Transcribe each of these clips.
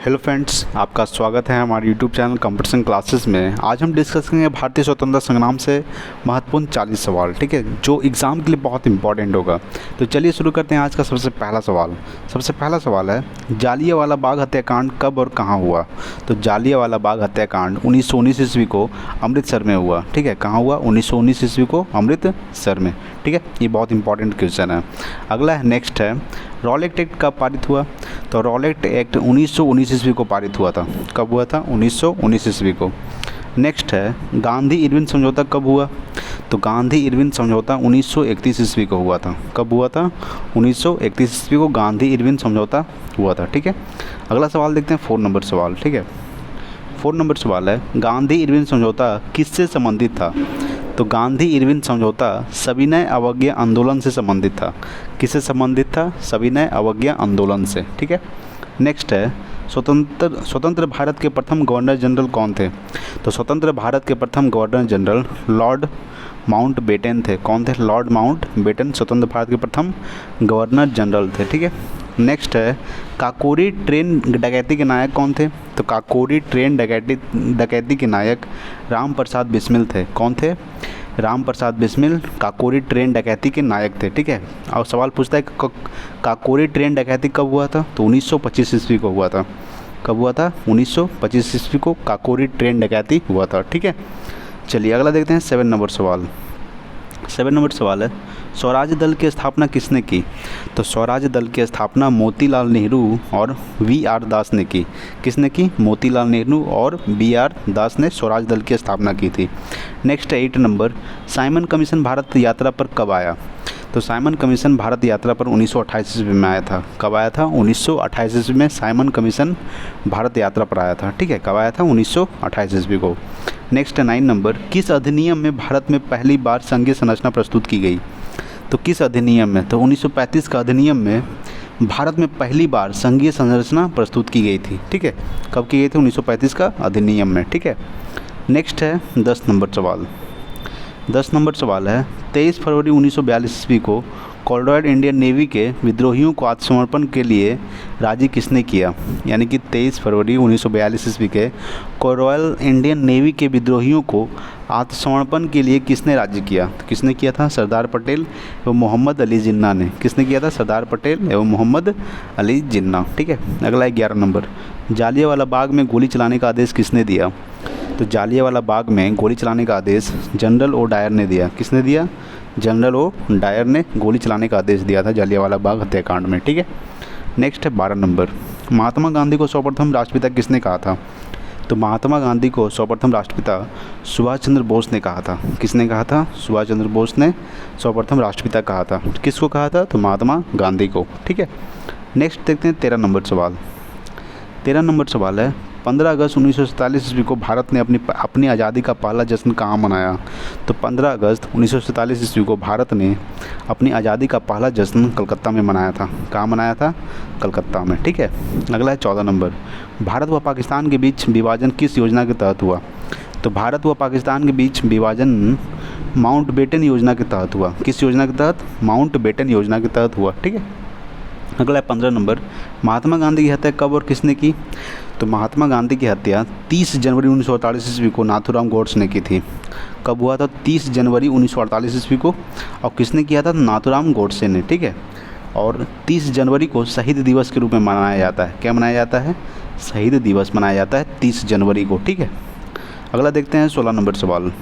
Hello friends, आपका स्वागत है हमारे यूट्यूब चैनल कंपटीशन क्लासेस में। आज हम डिस्कस करेंगे भारतीय स्वतंत्रता संग्राम से महत्वपूर्ण 40 सवाल, ठीक है, जो एग्ज़ाम के लिए बहुत इंपॉर्टेंट होगा। तो चलिए शुरू करते हैं आज का सबसे पहला सवाल। सबसे पहला सवाल है, जालियांवाला बाग हत्याकांड कब और कहाँ हुआ? तो जालियांवाला बाग हत्याकांड 1919 ईस्वी को अमृतसर में हुआ, ठीक है। कहाँ हुआ? 1919 ईस्वी को अमृतसर में, ठीक है। ये बहुत इंपॉर्टेंट क्वेश्चन है। अगला है, नेक्स्ट है, रॉलेट एक्ट कब पारित हुआ? तो रॉलेट एक्ट 1919 ईस्वी को पारित हुआ था। कब हुआ था? 1919 ईस्वी को। नेक्स्ट है, गांधी इरविन समझौता कब हुआ? तो गांधी इरविन समझौता 1931 ईस्वी को हुआ था। कब हुआ था? 1931 ईस्वी को गांधी इरविन समझौता हुआ था, ठीक है। अगला सवाल देखते हैं, 4 नंबर सवाल, ठीक है। 4 नंबर सवाल है, गांधी इरविन समझौता किससे संबंधित था? तो गांधी इरविन समझौता सविनय अवज्ञा आंदोलन से संबंधित था। किससे संबंधित था? सविनय अवज्ञा आंदोलन से, ठीक है। नेक्स्ट है, स्वतंत्र भारत के प्रथम गवर्नर जनरल कौन थे? तो स्वतंत्र भारत के प्रथम गवर्नर जनरल लॉर्ड माउंटबेटन थे। कौन थे? लॉर्ड माउंटबेटन स्वतंत्र भारत के प्रथम गवर्नर जनरल थे, ठीक है। नेक्स्ट है, काकोरी ट्रेन डकैती के नायक कौन थे? तो काकोरी ट्रेन डकैती के नायक राम प्रसाद बिस्मिल थे। कौन थे? राम प्रसाद बिस्मिल काकोरी ट्रेन डकैती के नायक थे, ठीक है। और सवाल पूछता है काकोरी ट्रेन डकैती कब हुआ था? तो 1925 ईस्वी को हुआ था। कब हुआ था? 1925 ईस्वी को काकोरी ट्रेन डकैती हुआ था, ठीक है। चलिए अगला देखते हैं, 7 नंबर सवाल। 7 नंबर सवाल है, स्वराज दल की स्थापना किसने की? तो स्वराज दल की स्थापना मोतीलाल नेहरू और वी.आर. दास ने की। किसने की? मोतीलाल नेहरू और वी.आर. दास ने स्वराज दल की स्थापना की थी। Next 8 number, Simon commission Bharat यात्रा पर कब आया? तो साइमन कमीशन भारत यात्रा पर 1928 ईस्वी में आया था। कब आया था? 1928 ईस्वी में साइमन कमीशन भारत यात्रा पर आया था, ठीक है। कब आया था? 1928 ईस्वी को। नेक्स्ट 9 नंबर, किस अधिनियम में भारत में पहली बार संघीय संरचना प्रस्तुत की गई? तो किस अधिनियम में? तो 1935 का अधिनियम में भारत में पहली बार संघीय संरचना प्रस्तुत की गई थी, ठीक है। कब की गई थी? 1935 का अधिनियम में, ठीक है। नेक्स्ट है 10 नंबर सवाल। 10 नंबर सवाल है, 23 फरवरी 1942 ईस्वी को कॉलरॉयल इंडियन नेवी के विद्रोहियों को आत्मसमर्पण के लिए राजी किसने किया? यानी कि 23 फरवरी 1942 ईस्वी के कॉलरॉयल इंडियन नेवी के विद्रोहियों को आत्मसमर्पण के लिए किसने राजी किया? तो किसने किया था? सरदार पटेल एवं मोहम्मद अली जिन्ना ने। किसने किया था? सरदार पटेल एवं मोहम्मद अली जिन्ना, ठीक है। अगला 11 नंबर, जालियांवाला बाग में गोली चलाने का आदेश किसने दिया? तो जालियांवाला बाग में गोली चलाने का आदेश जनरल ओ डायर ने दिया। किसने दिया? जनरल ओ डायर ने गोली चलाने का आदेश दिया था जालियांवाला बाग हत्याकांड में, ठीक है। नेक्स्ट है 12 नंबर, महात्मा गांधी को सर्वप्रथम राष्ट्रपिता किसने कहा था? तो महात्मा गांधी को सर्वप्रथम राष्ट्रपिता सुभाष चंद्र बोस ने कहा था। किसने कहा था? सुभाष चंद्र बोस ने सर्वप्रथम राष्ट्रपिता कहा था। किसको कहा था? तो महात्मा गांधी को, ठीक है। नेक्स्ट देखते हैं 13 नंबर सवाल। 13 नंबर सवाल है, 15 अगस्त 1947 ईस्वी को भारत ने अपनी आज़ादी का पहला जश्न कहाँ मनाया? तो 15 अगस्त 1947 ईस्वी को भारत ने अपनी आज़ादी का पहला जश्न कलकत्ता में मनाया था। कहाँ मनाया था? कलकत्ता में, ठीक है। अगला है 14 नंबर, भारत व पाकिस्तान के बीच विभाजन किस योजना के तहत हुआ? तो भारत व पाकिस्तान के बीच विभाजन माउंटबेटन योजना के तहत हुआ। किस योजना के तहत? माउंटबेटन योजना के तहत हुआ, ठीक है। अगला है 15 नंबर, महात्मा गांधी की हत्या कब और किसने की? तो महात्मा गांधी की हत्या 30 जनवरी 1948 ईस्वी को नाथूराम गोड्से ने की थी। कब हुआ था? 30 जनवरी 1948 ईस्वी को। और किसने किया था? नाथूराम गोड्से ने, ठीक है। और 30 जनवरी को शहीद दिवस के रूप में मनाया जाता है। क्या मनाया जाता है? शहीद दिवस मनाया जाता है 30 जनवरी को, ठीक है। अगला देखते हैं 16 नंबर सवाल।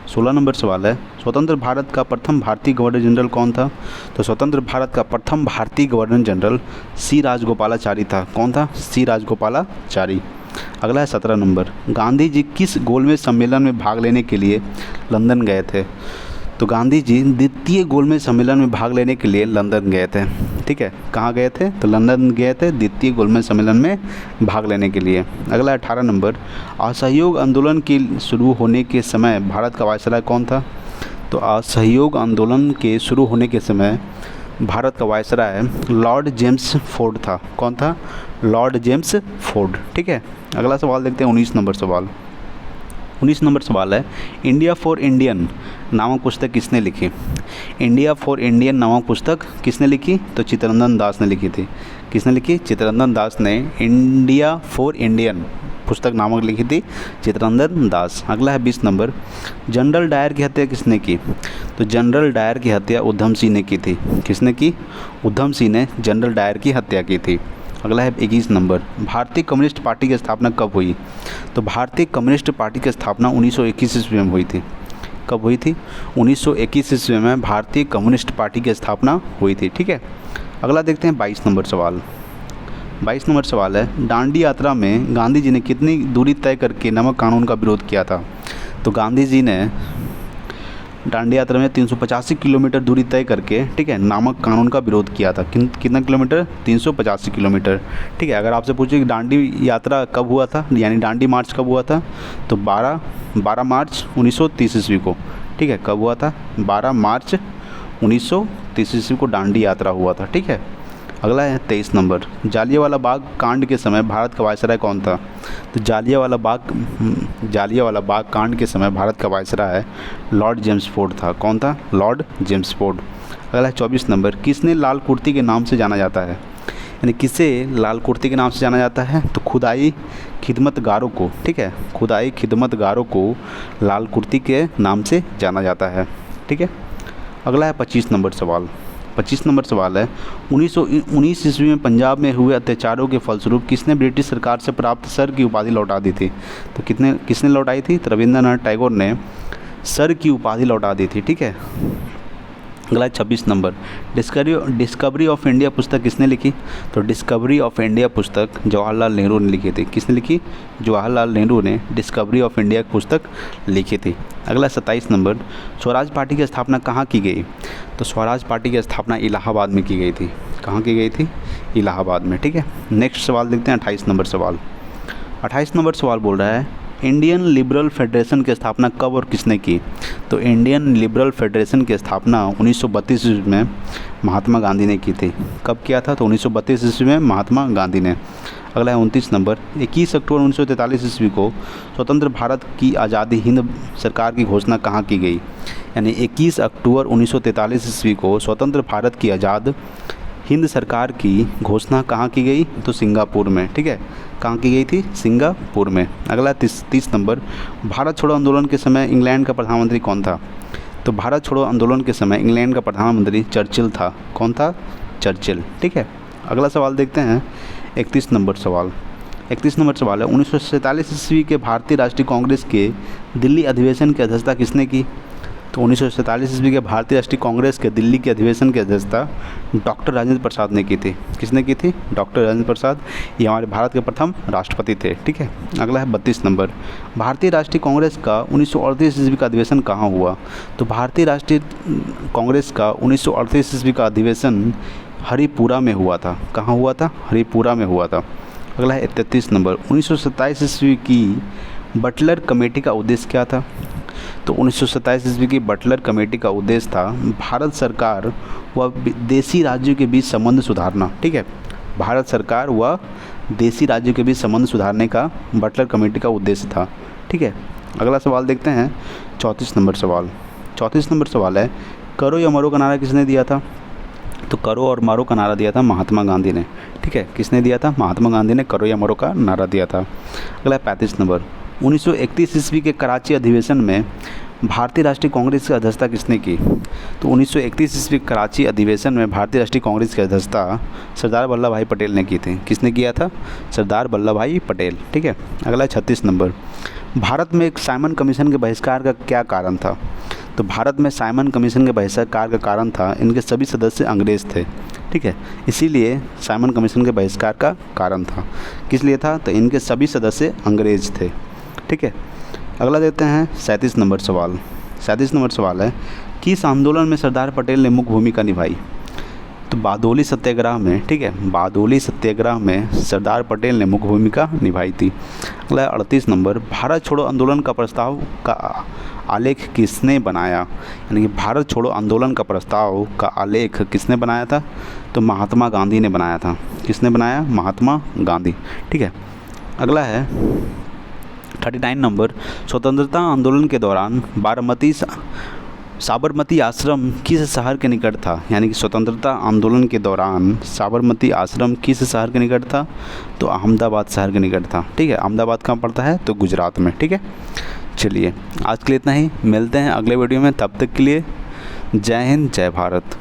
16 नंबर सवाल है, स्वतंत्र भारत का प्रथम भारतीय गवर्नर जनरल कौन था? तो स्वतंत्र भारत का प्रथम भारतीय गवर्नर जनरल सी राजगोपालाचारी था। कौन था? सी राजगोपालाचारी। अगला है 17 नंबर, गांधी जी किस गोलमेज सम्मेलन में भाग लेने के लिए लंदन गए थे? तो गांधी जी द्वितीय गोलमेज सम्मेलन में भाग लेने के लिए लंदन गए थे, ठीक है। कहाँ गए थे? तो लंदन गए थे द्वितीय गोलमेज सम्मेलन में भाग लेने के लिए। अगला 18 नंबर, असहयोग आंदोलन के शुरू होने के समय भारत का वायसराय कौन था? तो असहयोग आंदोलन के शुरू होने के समय भारत का वायसराय लॉर्ड जेम्स फोर्ड था। कौन था? लॉर्ड जेम्स फोर्ड, ठीक है। अगला सवाल देखते हैं 19 नंबर सवाल। 19 नंबर सवाल है, इंडिया फॉर इंडियन नामक पुस्तक किसने लिखी? इंडिया फॉर इंडियन नामक पुस्तक किसने लिखी? तो चित्तरंजन दास ने लिखी थी। किसने लिखी? चित्तरंजन दास ने इंडिया फॉर इंडियन पुस्तक नामक लिखी थी चित्तरंजन दास। अगला है 20 नंबर, जनरल डायर की हत्या किसने की? तो जनरल डायर की हत्या उधम सिंह ने की थी। किसने की? उधम सिंह ने जनरल डायर की हत्या की थी। अगला है 21 नंबर, भारतीय कम्युनिस्ट पार्टी की स्थापना कब हुई? तो भारतीय कम्युनिस्ट पार्टी की स्थापना 1921 ईस्वी में हुई थी। कब हुई थी? 1921 ईस्वी में भारतीय कम्युनिस्ट पार्टी की स्थापना हुई थी। ठीक है, अगला देखते हैं 22 नंबर सवाल। 22 नंबर सवाल है, दांडी यात्रा में गांधी जी ने कितनी दूरी तय करके नमक कानून का विरोध किया था? तो गांधी जी ने दांडी यात्रा में 385 किलोमीटर दूरी तय करके, ठीक है, नमक कानून का विरोध किया था। कितना किलोमीटर? 385 किलोमीटर। ठीक है, अगर आपसे पूछे कि दांडी यात्रा कब हुआ था, यानी दांडी मार्च कब हुआ था, तो 12 मार्च 1930 ईस्वी को। ठीक है, कब हुआ था? 12 मार्च 1930 ईस्वी को दांडी यात्रा हुआ था। ठीक है, अगला है 23 नंबर, जालियांवाला बाग कांड के समय भारत का वायसराय कौन था? तो जालियांवाला बाग कांड के समय भारत का वायसराय लॉर्ड जेम्सफोर्ड था। कौन था? Lord Jamesford. अगला है 24 नंबर, किसने लाल कुर्ती के नाम से जाना जाता है? यानी किसे लाल कुर्ती के नाम से जाना जाता है? तो खुदाई खिदमतगारों को, ठीक है, खुदाई खिदमतगारों को लाल कुर्ती के नाम से जाना जाता है। ठीक है, अगला है 25 नंबर सवाल। 25 नंबर सवाल है, 1919 ईस्वी में पंजाब में हुए अत्याचारों के फलस्वरूप किसने ब्रिटिश सरकार से प्राप्त सर की उपाधि लौटा दी थी? तो किसने लौटाई थी? तो रविंद्रनाथ टैगोर ने सर की उपाधि लौटा दी थी। ठीक है, अगला है 26 नंबर, डिस्कवरी ऑफ इंडिया पुस्तक किसने लिखी? तो डिस्कवरी ऑफ इंडिया पुस्तक जवाहरलाल नेहरू ने लिखी थी। किसने लिखी? जवाहरलाल नेहरू ने डिस्कवरी ऑफ इंडिया पुस्तक लिखी थी। अगला 27 नंबर, स्वराज पार्टी की स्थापना कहाँ की गई? तो स्वराज पार्टी की स्थापना इलाहाबाद में की गई थी। कहाँ की गई थी? इलाहाबाद में। ठीक है, नेक्स्ट सवाल देखते हैं 28 नंबर सवाल। 28 नंबर सवाल बोल रहा है, इंडियन लिबरल फेडरेशन की स्थापना कब और किसने की? तो इंडियन लिबरल फेडरेशन की स्थापना 1932 ईस्वी में महात्मा गांधी ने की थी। कब किया था? तो 1932 ईस्वी में महात्मा गांधी ने। अगला है 29 नंबर, 21 अक्टूबर 1943 ईस्वी को स्वतंत्र भारत की आज़ादी हिंद सरकार की घोषणा कहाँ की गई? यानी 21 अक्टूबर 1943 ईस्वी को स्वतंत्र भारत की आज़ाद हिंद सरकार की घोषणा कहाँ की गई? तो सिंगापुर में। ठीक है, कहाँ की गई थी? सिंगापुर में। अगला 30 नंबर, भारत छोड़ो आंदोलन के समय इंग्लैंड का प्रधानमंत्री कौन था? तो भारत छोड़ो आंदोलन के समय इंग्लैंड का प्रधानमंत्री चर्चिल था। कौन था? चर्चिल। ठीक है, अगला सवाल देखते हैं 31 नंबर सवाल। 31 नंबर सवाल है, 1947 ईस्वी के भारतीय राष्ट्रीय कांग्रेस के दिल्ली अधिवेशन की अध्यक्षता किसने की? तो 1947 ईस्वी के भारतीय राष्ट्रीय कांग्रेस के दिल्ली के अधिवेशन की अध्यक्षता डॉक्टर राजेंद्र प्रसाद ने की थी। किसने की थी? डॉक्टर राजेंद्र प्रसाद। ये हमारे भारत के प्रथम राष्ट्रपति थे। ठीक है, अगला है 32 नंबर, भारतीय राष्ट्रीय कांग्रेस का 1938 ईस्वी का अधिवेशन कहाँ हुआ? तो भारतीय राष्ट्रीय कांग्रेस का 1938 ईस्वी का अधिवेशन हरिपुरा में हुआ था। कहाँ हुआ था? हरिपुरा में हुआ था। अगला है 33 नंबर, 1927 ईस्वी की बटलर कमेटी का उद्देश्य क्या था? तो 1927 ईस्वी की बटलर कमेटी का उद्देश्य था भारत सरकार व देसी राज्यों के बीच संबंध सुधारना। ठीक है, भारत सरकार व देसी राज्यों के बीच संबंध सुधारने का बटलर कमेटी का उद्देश्य था। ठीक है, अगला सवाल देखते हैं 34 नंबर सवाल। 34 नंबर सवाल है, करो या मरो का नारा किसने दिया था? तो करो और मारो का नारा दिया था महात्मा गांधी ने। ठीक है, किसने दिया था? महात्मा गांधी ने करो या मरो का नारा दिया था। अगला 35 नंबर, 1931 ईस्वी के कराची अधिवेशन में भारतीय राष्ट्रीय कांग्रेस की अध्यक्षता किसने की? तो 1931 ईस्वी कराची अधिवेशन में भारतीय राष्ट्रीय कांग्रेस की अध्यक्षता सरदार वल्लभ भाई पटेल ने की थी। किसने किया था? सरदार वल्लभ भाई पटेल। ठीक है, अगला 36 नंबर, भारत में एक साइमन कमीशन के बहिष्कार का क्या कारण था? तो भारत में साइमन कमीशन के बहिष्कार का कारण था इनके सभी सदस्य अंग्रेज़ थे। ठीक है, इसीलिए साइमन कमीशन के बहिष्कार का कारण था। किस लिए था? तो इनके सभी सदस्य अंग्रेज़ थे। ठीक है, अगला देखते हैं 37 नंबर सवाल। 37 नंबर सवाल है, किस आंदोलन में सरदार पटेल ने मुख्य भूमिका निभाई? तो बारडोली सत्याग्रह में। ठीक है, बारडोली सत्याग्रह में सरदार पटेल ने मुख्य भूमिका निभाई थी। अगला 38 नंबर, भारत छोड़ो आंदोलन का प्रस्ताव का आलेख किसने बनाया? यानी कि भारत छोड़ो आंदोलन का प्रस्ताव का आलेख किसने बनाया था? तो महात्मा गांधी ने बनाया था। किसने बनाया? महात्मा गांधी। ठीक है, अगला है 39 नंबर, स्वतंत्रता आंदोलन के दौरान साबरमती आश्रम किस शहर के निकट था, यानी कि स्वतंत्रता आंदोलन के दौरान साबरमती आश्रम किस शहर के निकट था, तो अहमदाबाद शहर के निकट था। ठीक है, अहमदाबाद कहाँ पड़ता है, तो गुजरात में। ठीक है, चलिए आज के लिए इतना ही, मिलते हैं अगले वीडियो में, तब तक के लिए जय हिंद जय भारत।